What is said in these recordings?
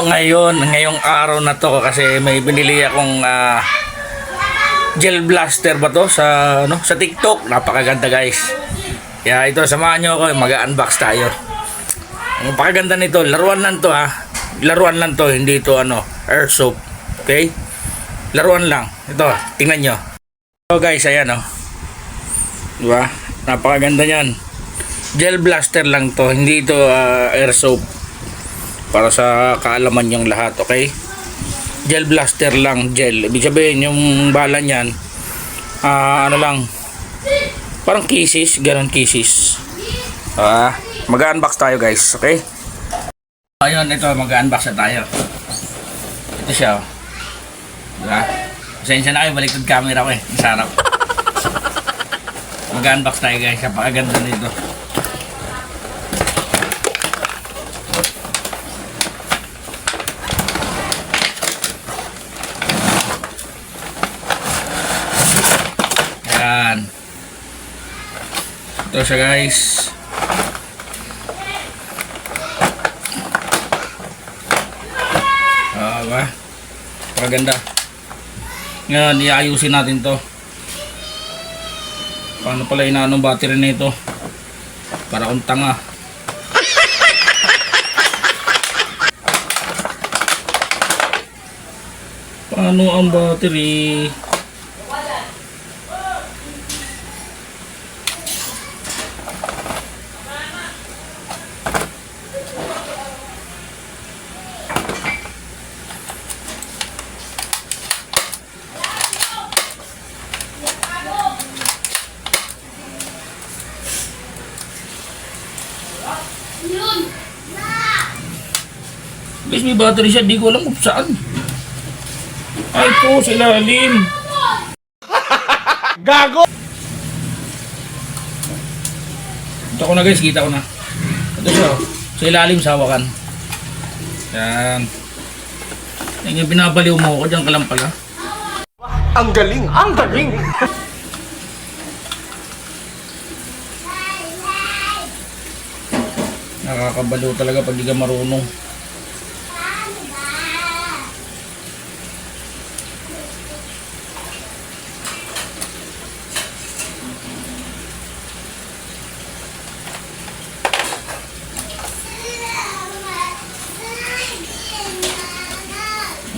Ngayong araw na to kasi may binili akong gel blaster ba to sa TikTok. Napakaganda guys. Kaya ito, samahan nyo ako, mag-unbox tayo. Ang napakaganda nito, laruan lang to Laruan lang to, hindi to airsoft. Okay? Laruan lang. Ito, tingnan nyo. So guys, ayan diba? Napakaganda niyan. Gel blaster lang to, hindi to airsoft. Para sa kaalaman yung lahat, okay? Gel blaster lang, gel. Ibig sabihin, yung bala niyan, lang, parang kisses, ganun kisses. Mag-unbox tayo guys, okay? Ayun, ito, mag-unbox na tayo. Ito siya, diba? Pasensya na kayo, baliktad camera ko Masarap. Mag-unbox tayo guys, napakaganda nito. Yan. Ito siya guys. Ba? Paganda. Ngayon, iayusin natin to. Paano pala inaanong battery nito? Para akong tanga. Paano ang battery? Guys, may battery siya, di ko alam kung saan. Ay po, sa ilalim. Gago! Ito ko na guys, kita ko na. Ito siya, sa ilalim, sa hawakan. Yan. Yan yung binabaliw mo ko, dyan ka lang pala. Ang galing! Ang galing! Nakakabaliw talaga pag di ka marunong.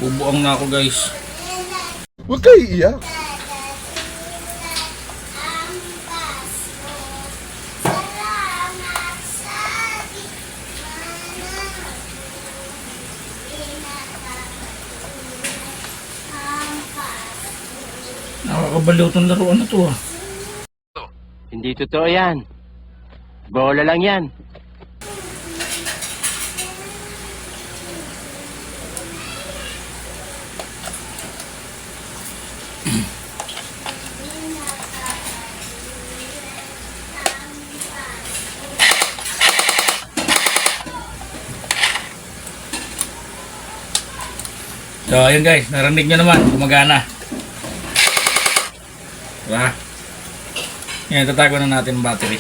Bubuang na ako guys. Huwag kayo iiyak. Nakakabaliw itong laruan na to Hindi totoo yan. Bola lang yan. So ayun guys, narinig nyo naman, gumagana. Diba? Yan, tatago na natin ang battery.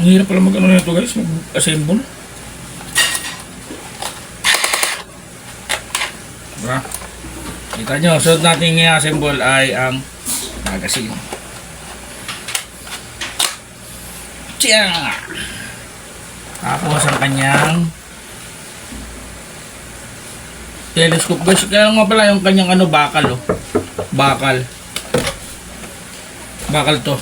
Ang hirap pala mag-ano nito guys, mag-assemble. Diba? Kita nyo, sunod natin i-assemble ay ang magazine. Tiyan! Tapos ang kanyang telescope guys. Kaya nga pala yung kanyang bakal bakal to.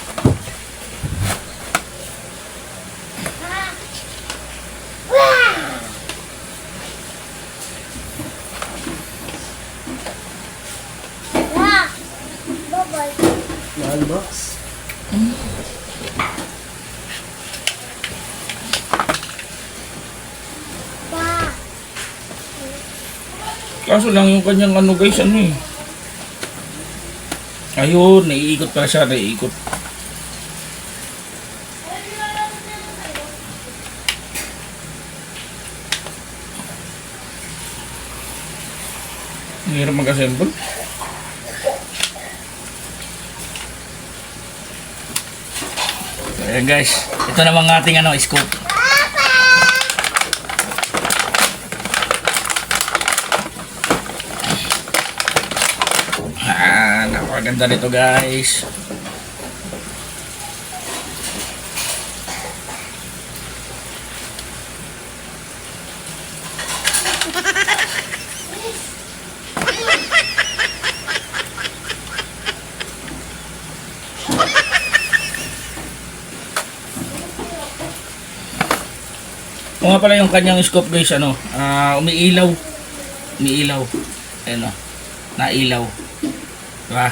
Unbox. Kaso lang yung kanyang guys, ayun, naiikot pala siya, naiikot. Hirap mag-assemble. So, ayan guys. Ito namang ating scope. Napakaganda nito guys. O nga pala yung kanyang scope guys, umiilaw. Umiilaw. Ayan o. Nailaw. Diba?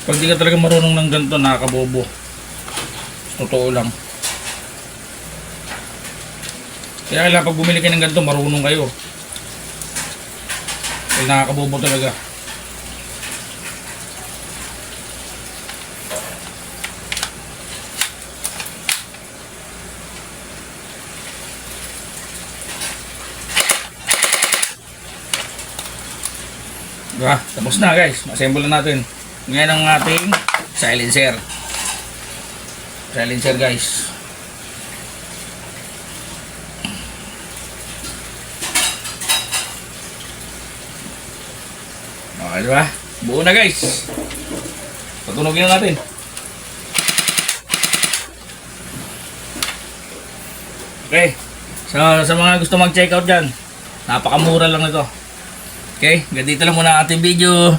Pag di ka talaga marunong ng ganito, nakakabobo. Totoo lang. Kaya kailangan pag bumili kayo ng ganito, marunong kayo. Kaya nakakabobo talaga. Diba? Tapos na guys. Assemble na natin. Ngayon ang ating silencer. Silencer guys. Okay, diba? Buo na guys. Patunogin na natin. Okay. So, sa mga gusto mag-check out dyan, napakamura lang ito. Okay, ganito lang muna ang ating video.